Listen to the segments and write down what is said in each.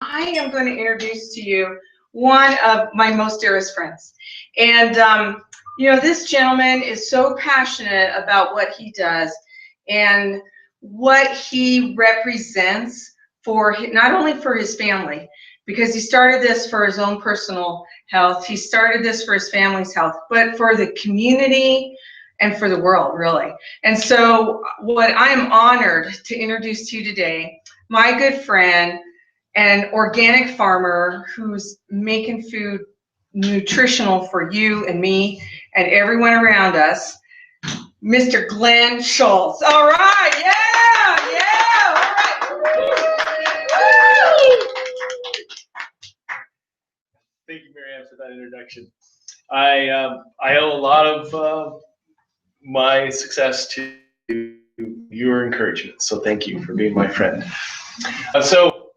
I am going to introduce to you one of my most dearest friends. And, you know, this gentleman is so passionate about what he does and what he represents for not only for his family, because he started this for his own personal health, he started this for his family's health, but for the community and for the world, really. And so what I'm honored to introduce to you today, my good friend, an organic farmer who's making food nutritional for you and me and everyone around us, Mr. Glen Schultz. All right, yeah, all right. Thank you, Mary Ann, for that introduction. I owe a lot of my success to your encouragement, so thank you for being my friend. So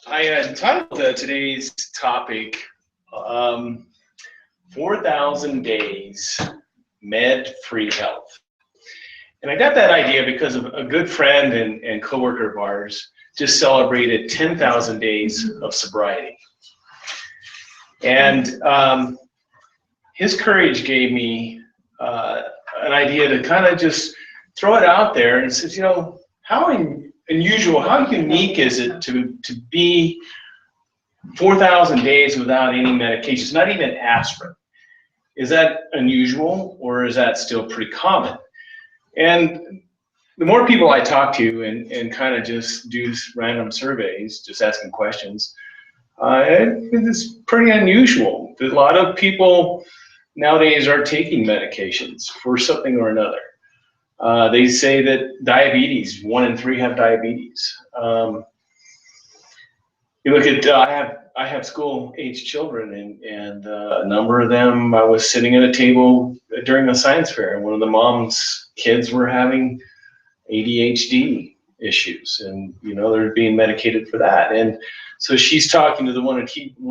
I entitled today's topic 4,000 Days Med-Free Health. And I got that idea because of a good friend and coworker of ours just celebrated 10,000 days of sobriety. And his courage gave me an idea to kind of just throw it out there and says, you know, how unusual, how unique is it to be 4,000 days without any medications, not even aspirin? Is that unusual, or is that still pretty common? And the more people I talk to and kind of just do random surveys, just asking questions, it's pretty unusual. A lot of people nowadays are taking medications for something or another. They say that diabetes, 1 in 3 have diabetes. You look at, I have school-age children, and a number of them, I was sitting at a table during the science fair, and one of the mom's kids were having ADHD issues, and you know, they're being medicated for that. And so she's talking to one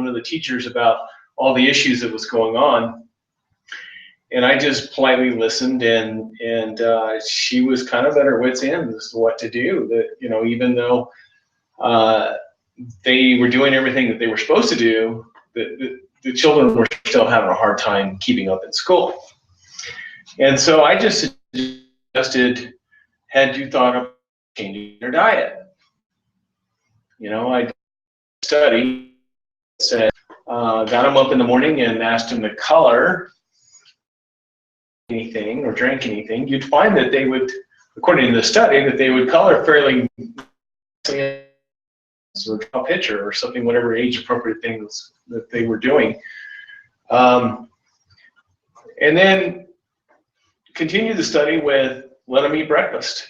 of the teachers about all the issues that was going on, and I just politely listened, and she was kind of at her wit's end as to what to do. That, you know, even though they were doing everything that they were supposed to do, the children were still having a hard time keeping up in school. And so I just suggested, had you thought of changing their diet? You know, I studied, said, got them up in the morning and asked them to color anything or drink anything. You'd find that they would, according to the study, that they would color fairly, or draw a picture or something, whatever age-appropriate things that they were doing. And then continue the study with let them eat breakfast.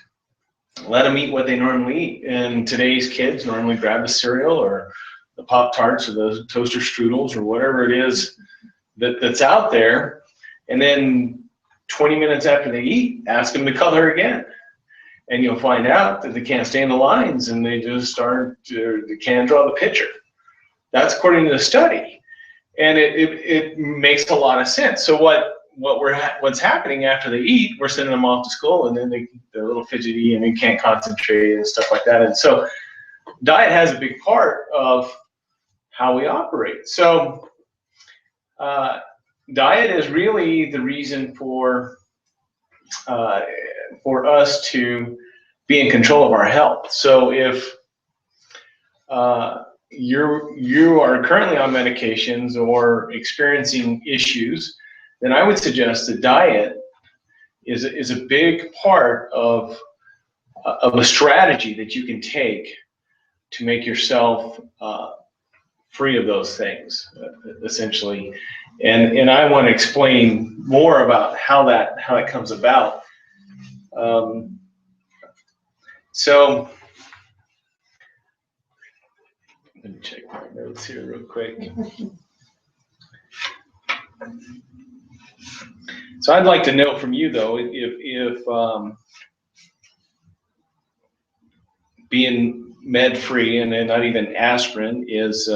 Let them eat what they normally eat. And today's kids normally grab the cereal or the Pop-Tarts or the toaster strudels or whatever it is that's out there. And then 20 minutes after they eat, ask them to color again. And you'll find out that they can't stay in the lines, and they just start to, they can't draw the picture. That's according to the study. And it makes a lot of sense. So what's happening after they eat, we're sending them off to school, and then they're a little fidgety and they can't concentrate and stuff like that. And so diet has a big part of how we operate. So diet is really the reason for us to be in control of our health. So if you are currently on medications or experiencing issues, then I would suggest that diet is a big part of a strategy that you can take to make yourself free of those things, essentially. And I want to explain more about how that comes about. So let me check my notes here real quick. So I'd like to know from you, though, if being med-free and not even aspirin is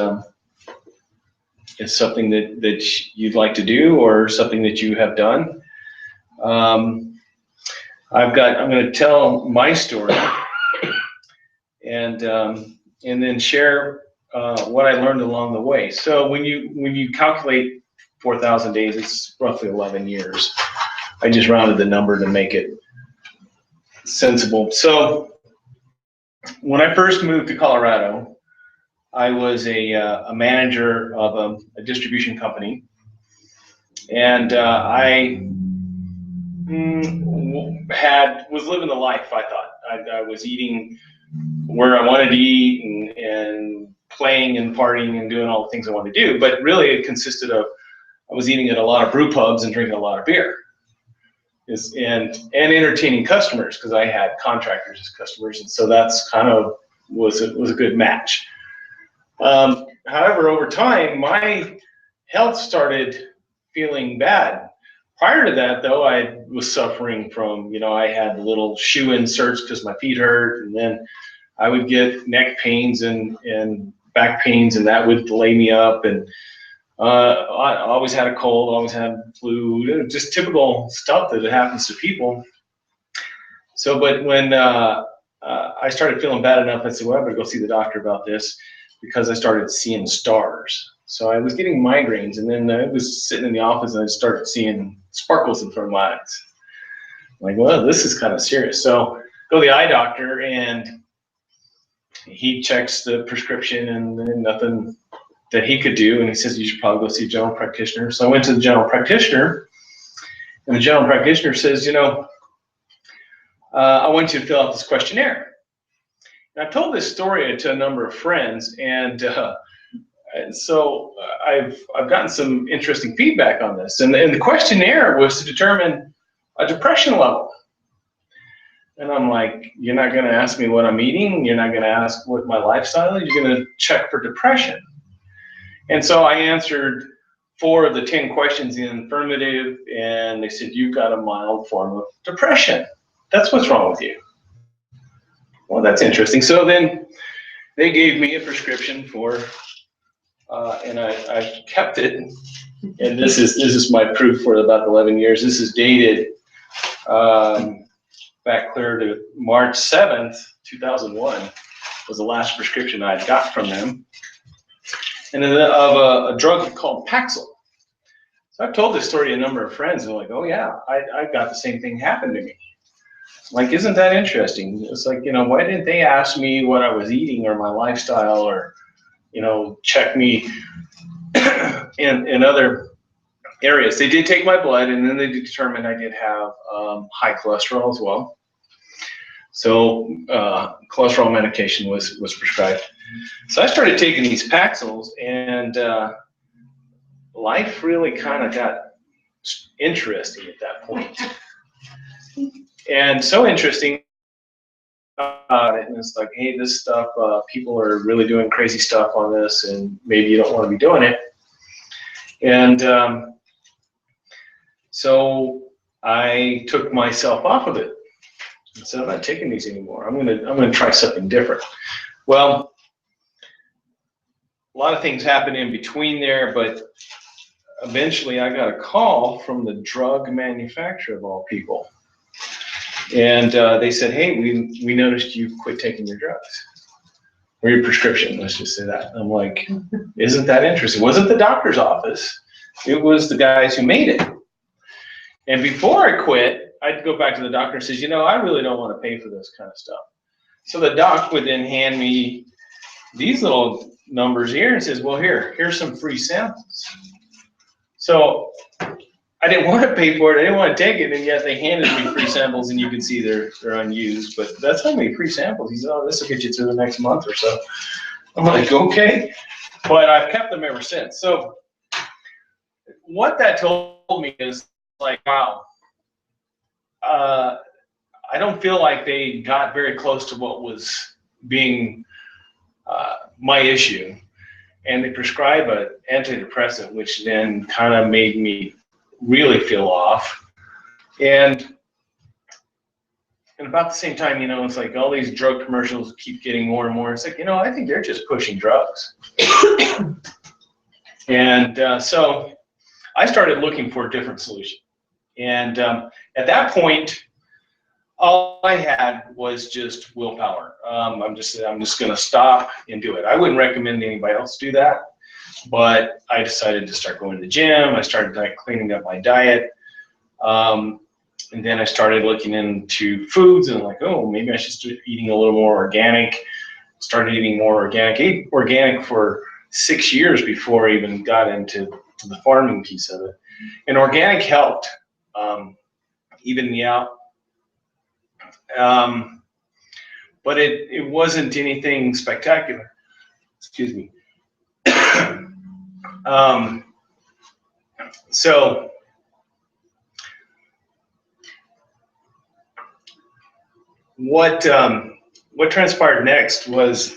something that you'd like to do, or something that you have done. I'm going to tell my story, and and then share what I learned along the way. So when you calculate 4,000 days, it's roughly 11 years. I just rounded the number to make it sensible. So when I first moved to Colorado, I was a manager of a distribution company, and I was living the life. I thought I was eating where I wanted to eat and playing and partying and doing all the things I wanted to do. But really, it consisted of I was eating at a lot of brew pubs and drinking a lot of beer, and entertaining customers because I had contractors as customers, and so that's kind of was a good match. However, over time, my health started feeling bad. Prior to that, though, I was suffering from, I had little shoe inserts because my feet hurt, and then I would get neck pains and back pains, and that would lay me up. And I always had a cold, always had flu, just typical stuff that happens to people. So, but when I started feeling bad enough, I said, well, I better go see the doctor about this, because I started seeing stars. So I was getting migraines, and then I was sitting in the office and I started seeing sparkles in front of my eyes. I'm like, well, this is kind of serious. So go to the eye doctor, and he checks the prescription, and nothing that he could do. And he says, you should probably go see a general practitioner. So I went to the general practitioner, and the general practitioner says, I want you to fill out this questionnaire. And I've told this story to a number of friends, and so I've gotten some interesting feedback on this. And the questionnaire was to determine a depression level. And I'm like, you're not going to ask me what I'm eating? You're not going to ask what my lifestyle is? You're going to check for depression. And so I answered 4 of the 10 questions in the affirmative, and they said, you've got a mild form of depression. That's what's wrong with you. Well, that's interesting. So then they gave me a prescription for, and I've kept it. And this is my proof for about 11 years. This is dated back clear to March 7th, 2001 was the last prescription I got from them. And then of a drug called Paxil. So I've told this story to a number of friends, and they're like, oh yeah, I got the same thing happen to me. Like, isn't that interesting? It's like, why didn't they ask me what I was eating or my lifestyle, or, check me in other areas? They did take my blood, and then they determined I did have high cholesterol as well. So cholesterol medication was prescribed. So I started taking these Paxils, and life really kind of got interesting at that point. And so interesting, and it's like, hey, this stuff, people are really doing crazy stuff on this, and maybe you don't want to be doing it. And so I took myself off of it. I said, I'm not taking these anymore. I'm gonna try something different. Well, a lot of things happened in between there, but eventually I got a call from the drug manufacturer of all people. And they said, hey, we noticed you quit taking your drugs, or your prescription, let's just say that. I'm like, isn't that interesting? It wasn't the doctor's office. It was the guys who made it. And before I quit, I'd go back to the doctor and says, I really don't want to pay for this kind of stuff. So the doc would then hand me these little numbers here and says, well, here's some free samples. So I didn't want to pay for it. I didn't want to take it, and yet they handed me free samples, and you can see they're unused. But that's how many free samples. He said, oh, this will get you through the next month or so. I'm like, okay. But I've kept them ever since. So what that told me is, like, wow, I don't feel like they got very close to what was being my issue. And they prescribe an antidepressant, which then kind of made me really feel off. And about the same time, it's like all these drug commercials keep getting more and more. It's like, I think they're just pushing drugs. And so I started looking for a different solution. And at that point, all I had was just willpower. I'm just going to stop and do it. I wouldn't recommend anybody else do that, but I decided to start going to the gym. I started cleaning up my diet. And then I started looking into foods and like, oh, maybe I should start eating a little more organic. Started eating more organic. Ate organic for 6 years before I even got into the farming piece of it. And organic helped even me out. But it wasn't anything spectacular. Excuse me. So what transpired next was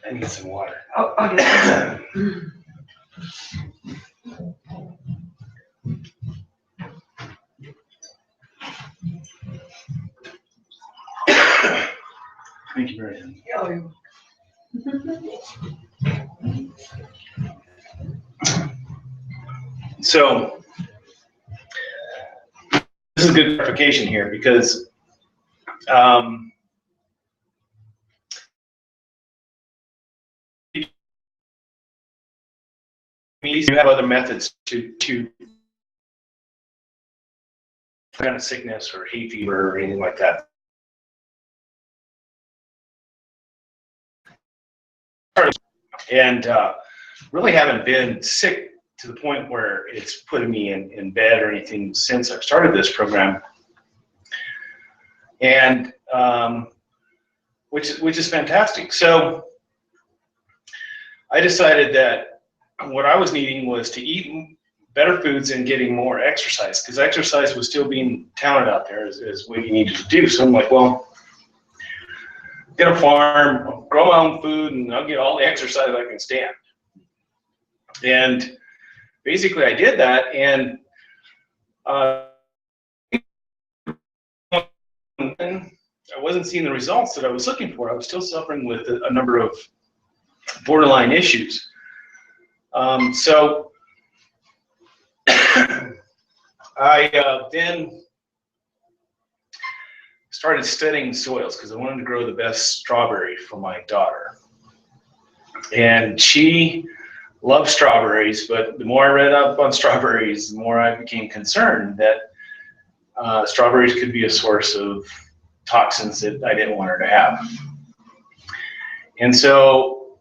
I need some water. Oh, okay. Thank you very much. Oh, So this is a good clarification here because you have other methods to kind of sickness or hay fever or anything like that. And really haven't been sick to the point where it's putting me in bed or anything since I've started this program. And which is fantastic. So I decided that what I was needing was to eat better foods and getting more exercise, because exercise was still being touted out there as what you needed to do. So I'm like, well, get a farm, grow my own food, and I'll get all the exercise I can stand. And basically I did that, and I wasn't seeing the results that I was looking for. I was still suffering with a number of borderline issues. So I then started studying soils because I wanted to grow the best strawberry for my daughter. And she loves strawberries, but the more I read up on strawberries, the more I became concerned that strawberries could be a source of toxins that I didn't want her to have. And so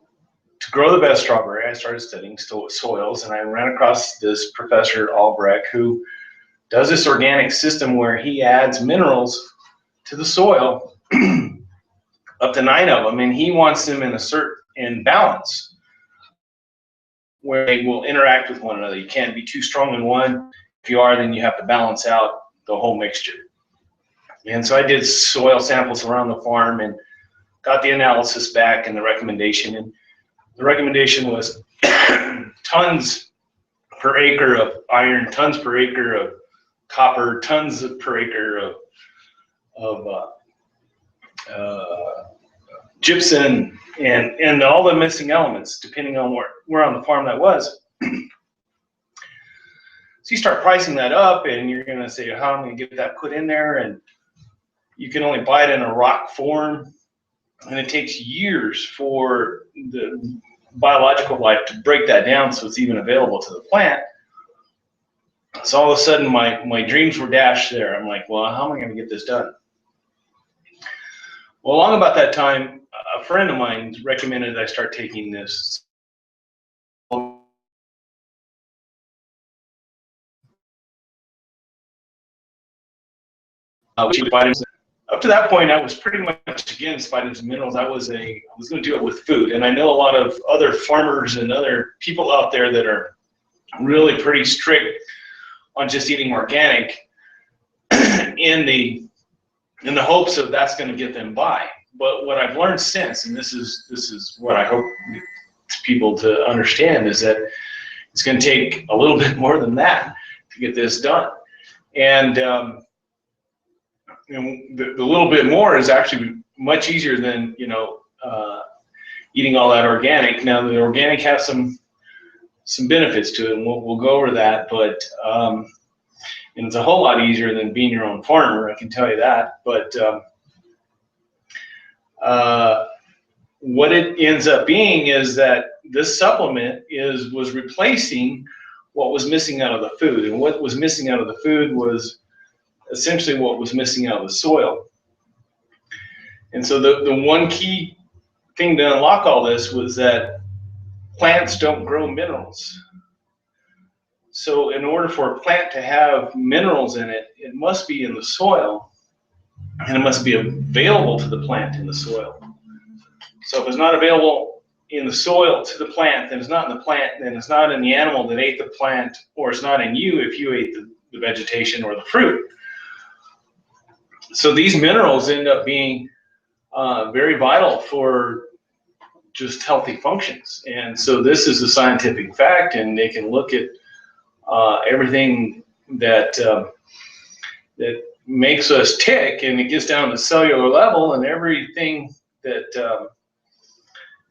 to grow the best strawberry, I started studying soils, and I ran across this Professor Albrecht who does this organic system where he adds minerals to the soil, up to 9 of them, and he wants them in balance, where they will interact with one another. You can't be too strong in one. If you are, then you have to balance out the whole mixture. And so I did soil samples around the farm and got the analysis back and the recommendation. And the recommendation was tons per acre of iron, tons per acre of copper, tons per acre of gypsum, and all the missing elements, depending on where on the farm that was. So you start pricing that up, and you're going to say, how am I going to get that put in there? And you can only buy it in a rock form, and it takes years for the biological life to break that down so it's even available to the plant. So all of a sudden, my dreams were dashed there. I'm like, well, how am I going to get this done? Well, along about that time, a friend of mine recommended I start taking this vitamins. Up to that point, I was pretty much against vitamins and minerals. I was going to do it with food, and I know a lot of other farmers and other people out there that are really pretty strict on just eating organic in the hopes of that's going to get them by. But what I've learned since, and this is what I hope people to understand, is that it's going to take a little bit more than that to get this done. And the little bit more is actually much easier than eating all that organic. Now the organic has some benefits to it, and we'll go over that. But And it's a whole lot easier than being your own farmer, I can tell you that. But what it ends up being is that this supplement was replacing what was missing out of the food. And what was missing out of the food was essentially what was missing out of the soil. And so the one key thing to unlock all this was that plants don't grow minerals. So in order for a plant to have minerals in it, it must be in the soil, and it must be available to the plant in the soil. So if it's not available in the soil to the plant, then it's not in the plant, then it's not in the animal that ate the plant, or it's not in you if you ate the vegetation or the fruit. So these minerals end up being very vital for just healthy functions. And so this is a scientific fact, and they can look at everything that that makes us tick, and it gets down to the cellular level, and everything that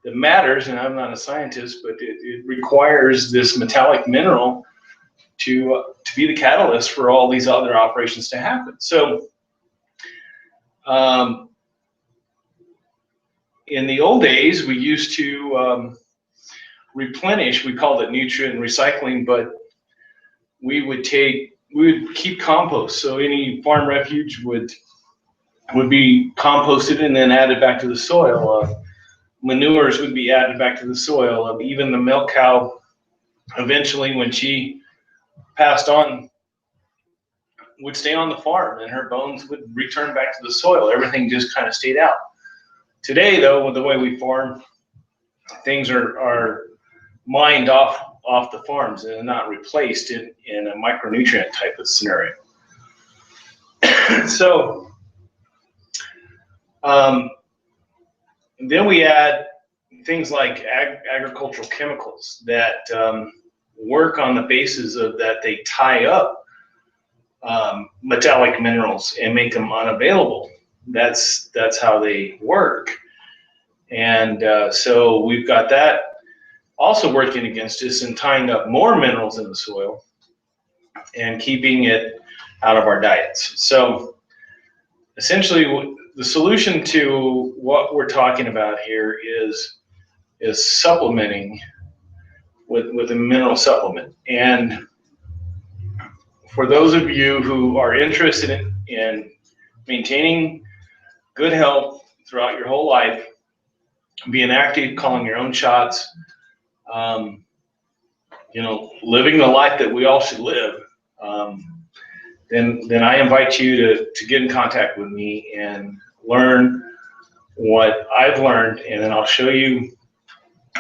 that matters. And I'm not a scientist, but it requires this metallic mineral to be the catalyst for all these other operations to happen. So in the old days, we used to replenish. We called it nutrient recycling, but we would keep compost. So any farm refuge would be composted and then added back to the soil. Manures would be added back to the soil. Even the milk cow, eventually when she passed on, would stay on the farm, and her bones would return back to the soil. Everything just kind of stayed out. Today, though, with the way we farm, things are mined off the farms and not replaced in a micronutrient type of scenario. So then we add things like agricultural chemicals that work on the basis of that they tie up metallic minerals and make them unavailable. That's how they work. And so we've got that also working against us and tying up more minerals in the soil and keeping it out of our diets. So essentially the solution to what we're talking about here is supplementing with a mineral supplement. And for those of you who are interested in maintaining good health throughout your whole life, being active, calling your own shots, living the life that we all should live, then I invite you to get in contact with me and learn what I've learned, and then I'll show you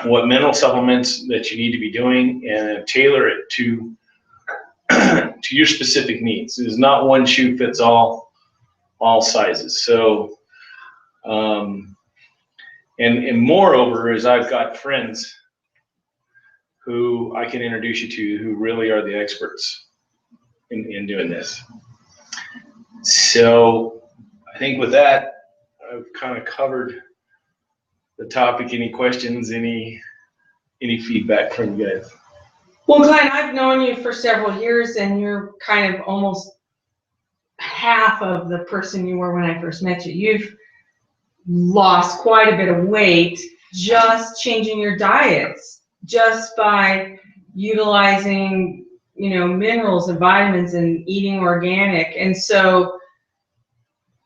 what mineral supplements that you need to be doing and tailor it to your specific needs. There's not one shoe fits all sizes. So and moreover is I've got friends who I can introduce you to who really are the experts in doing this. So I think with that, I've kind of covered the topic. Any questions, any feedback from you guys? Well, Glenn, I've known you for several years, and you're kind of almost half of the person you were when I first met you. You've lost quite a bit of weight just changing your diets, just by utilizing, minerals and vitamins and eating organic. And so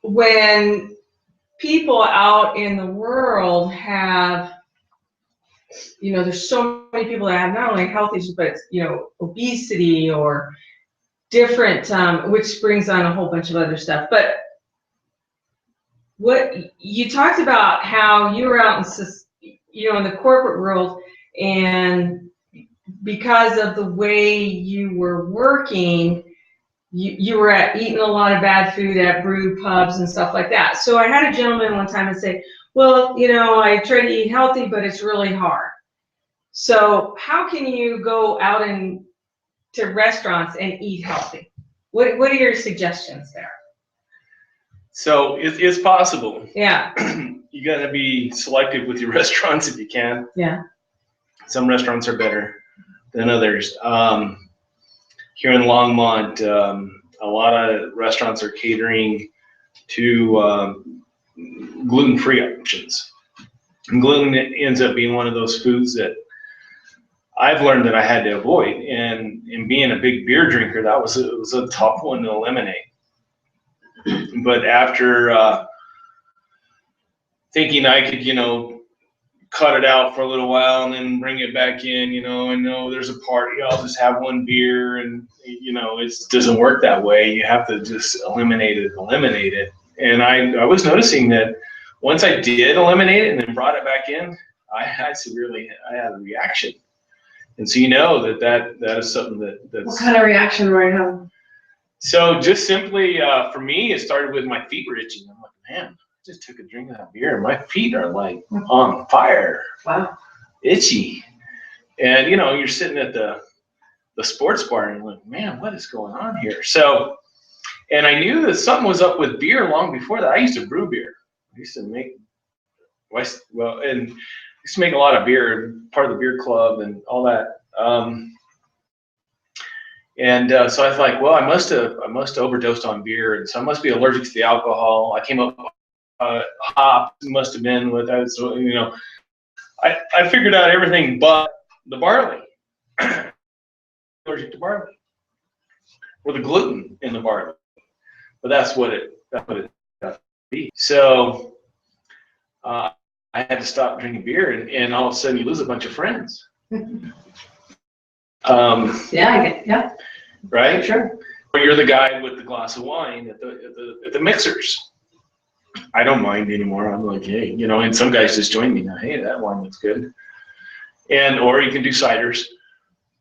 when people out in the world have, there's so many people that have not only health issues, but obesity or different, which brings on a whole bunch of other stuff. But what you talked about, how you were out in the corporate world, and because of the way you were working, you were eating a lot of bad food at brew pubs and stuff like that. So I had a gentleman one time and say, well, I try to eat healthy, but it's really hard. So how can you go out to restaurants and eat healthy? What are your suggestions there? So it's possible. Yeah. You got to be selective with your restaurants if you can. Yeah. Some restaurants are better than others. Here in Longmont, a lot of restaurants are catering to gluten-free options. And gluten ends up being one of those foods that I've learned that I had to avoid. And in being a big beer drinker, it was a tough one to eliminate. But after thinking I could, cut it out for a little while and then bring it back in, and there's a party, I'll just have one beer, and it doesn't work that way. You have to just eliminate it. And I was noticing that once I did eliminate it and then brought it back in, I had a reaction. And so that is something that's... What kind of reaction were you having? So just simply, for me, it started with my feet were itching. I'm like, man, I just took a drink of that beer. My feet are like on fire. Wow. Itchy. And, you're sitting at the sports bar and you're like, man, what is going on here? So, and I knew that something was up with beer long before that. I used to brew beer. I used to make, a lot of beer, part of the beer club and all that. So I was like, well, I must have overdosed on beer, and so I must be allergic to the alcohol. I came up hop must have been with that. So I figured out everything but the barley. Allergic to barley, or the gluten in the barley. But that's what it got to be. So I had to stop drinking beer, and all of a sudden you lose a bunch of friends. Yeah. Right? Sure. Or you're the guy with the glass of wine at the mixers. I don't mind anymore. I'm like, hey, and some guys just join me now. Hey, that wine looks good. Or you can do ciders.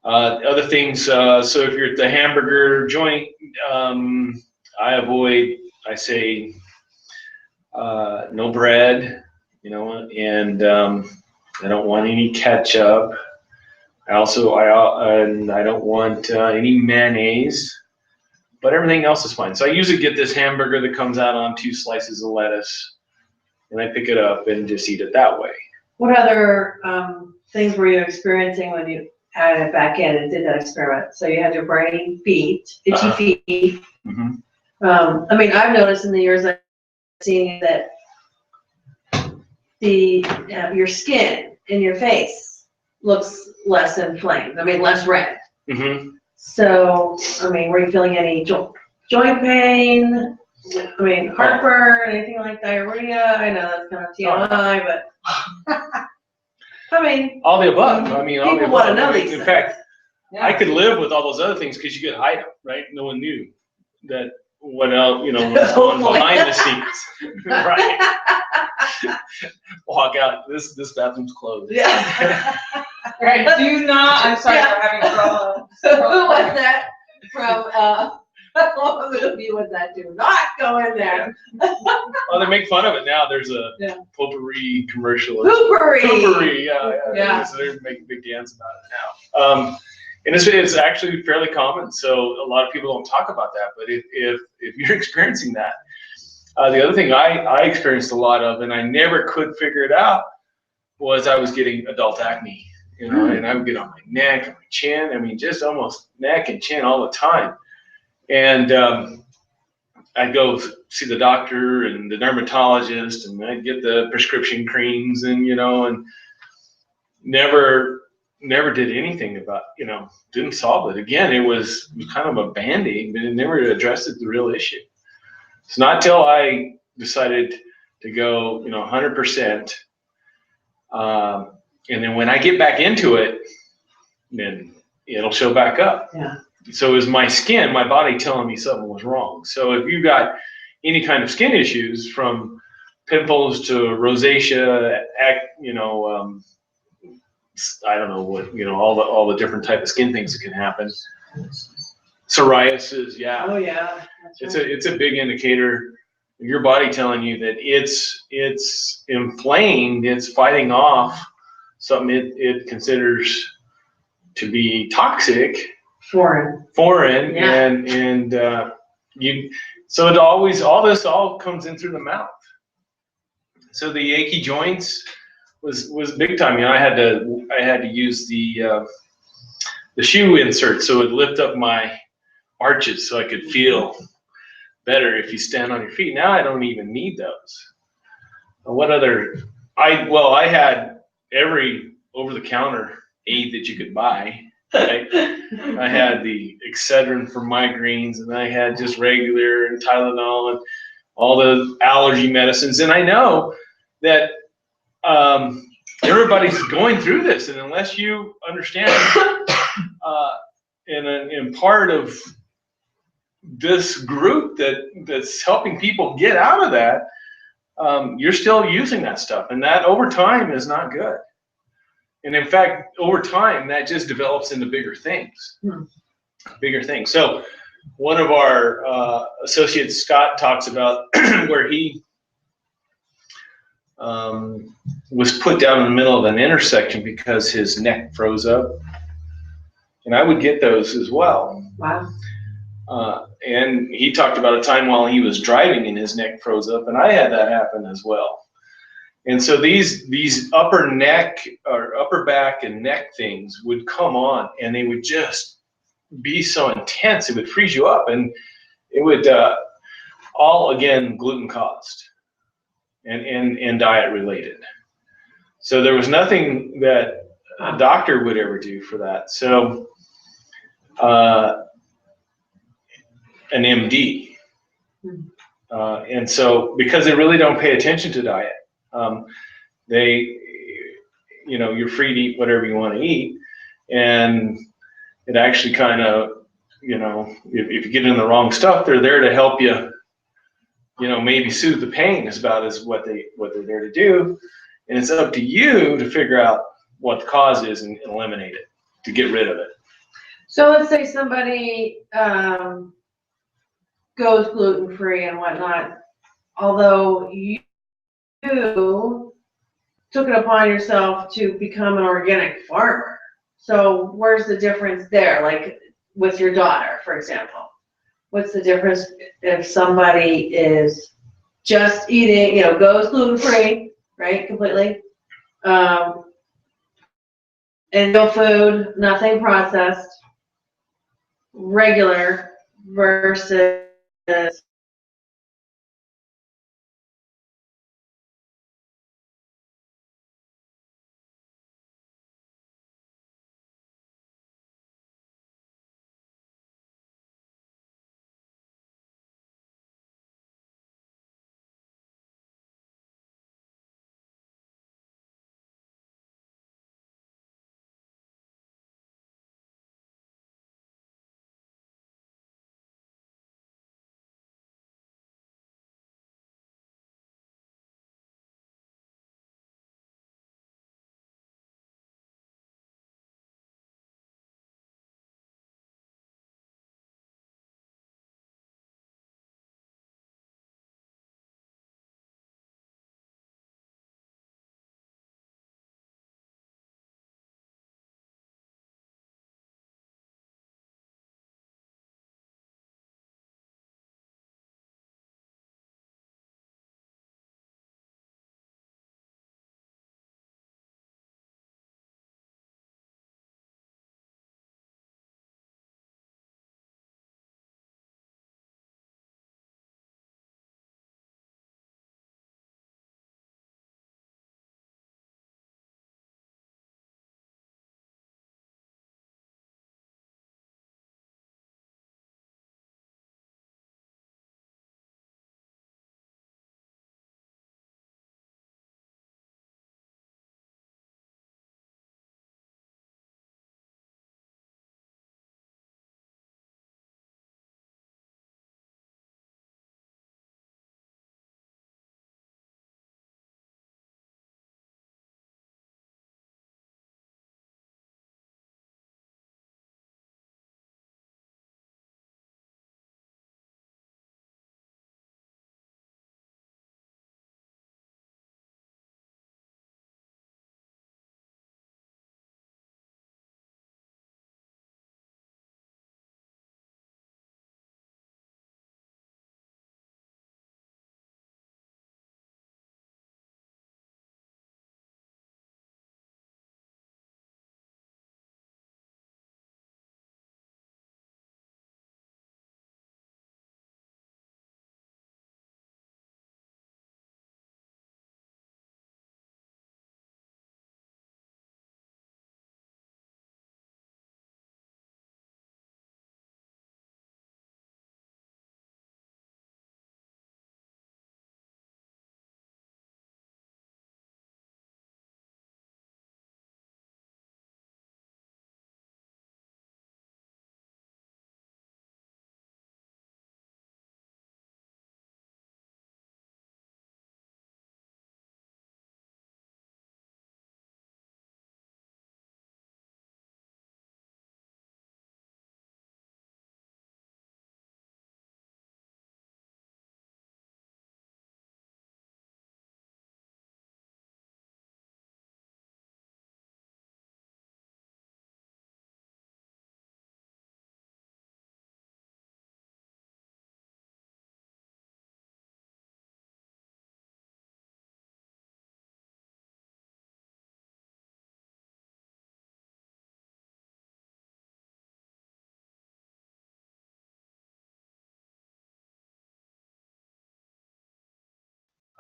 Other things, so if you're at the hamburger joint, I say no bread, and I don't want any ketchup. I don't want any mayonnaise, but everything else is fine. So I usually get this hamburger that comes out on 2 slices of lettuce, and I pick it up and just eat it that way. What other things were you experiencing when you added it back in and did that experiment? So you had your burning feet, itchy feet. Mm-hmm. I've noticed in the years I've seen that your skin in your face looks less inflamed. Less red. Mm-hmm. So, were you feeling any joint pain? Heartburn, anything like diarrhea? I know that's kind of TMI, but all the above. people want to know these things. In fact, I could live with all those other things because you could hide them, right? No one knew that what else, was behind the scenes, right? Walk out. This bathroom's closed. Yeah. Right. Do not. I'm sorry for having problems. Who was that from? What movie was that? Do not go in there. Well, they make fun of it now. There's a potpourri commercial. Potpourri. Yeah. So they're making a big dance about it now. And it's actually fairly common. So a lot of people don't talk about that. But if you're experiencing that, the other thing I experienced a lot of, and I never could figure it out, was I was getting adult acne. And I would get on my neck and my chin. Just almost neck and chin all the time. And I'd go see the doctor and the dermatologist, and I'd get the prescription creams, and never did anything about, didn't solve it. Again, it was kind of a Band-Aid, but it never addressed the real issue. It's not till I decided to go, 100%. And then when I get back into it, then it'll show back up. Yeah. So it was my skin, my body telling me something was wrong. So if you got any kind of skin issues, from pimples to rosacea, I don't know what, all the different type of skin things that can happen. Psoriasis, yeah. Oh yeah. It's a big indicator of your body telling you that it's inflamed, it's fighting off something it considers to be toxic, foreign, yeah. and so it always, all this comes in through the mouth. So the achy joints was big time. I had to use the shoe insert, so it would lift up my arches so I could feel better if you stand on your feet. Now I don't even need those. What other? I had every over-the-counter aid that you could buy. Right? I had the Excedrin for migraines, and I had just regular and Tylenol and all the allergy medicines. And I know that everybody's going through this, and unless you understand, and part of this group that's helping people get out of that, you're still using that stuff, and that over time is not good. And in fact, over time, that just develops into bigger things. Bigger things. So one of our associates, Scott, talks about where he was put down in the middle of an intersection because his neck froze up. And I would get those as well. Wow. And he talked about a time while he was driving and his neck froze up, and I had that happen as well. And so these upper neck or upper back and neck things would come on, and they would just be so intense, it would freeze you up, and it would all, again, gluten caused and diet related. So there was nothing that a doctor would ever do for that. So an MD. And so because they really don't pay attention to diet, they, you're free to eat whatever you want to eat, and it actually kind of, if you get in the wrong stuff, they're there to help you, maybe soothe the pain is about as what they're there to do, and it's up to you to figure out what the cause is and eliminate it, to get rid of it. So let's say somebody goes gluten-free and whatnot, although you took it upon yourself to become an organic farmer. So where's the difference there? Like with your daughter, for example, what's the difference if somebody is just eating, goes gluten-free, right, completely, and no food, nothing processed, regular, versus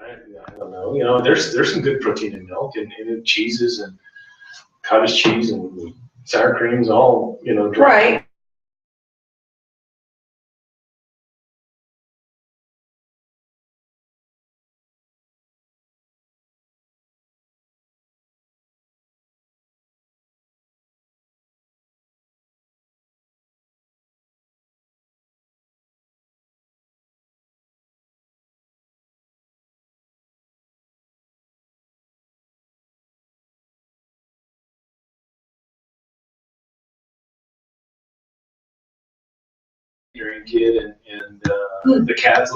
I don't know. You know, there's some good protein in milk and in cheeses and cottage cheese and sour creams, all, you know, dry. Right. Drink it and the cats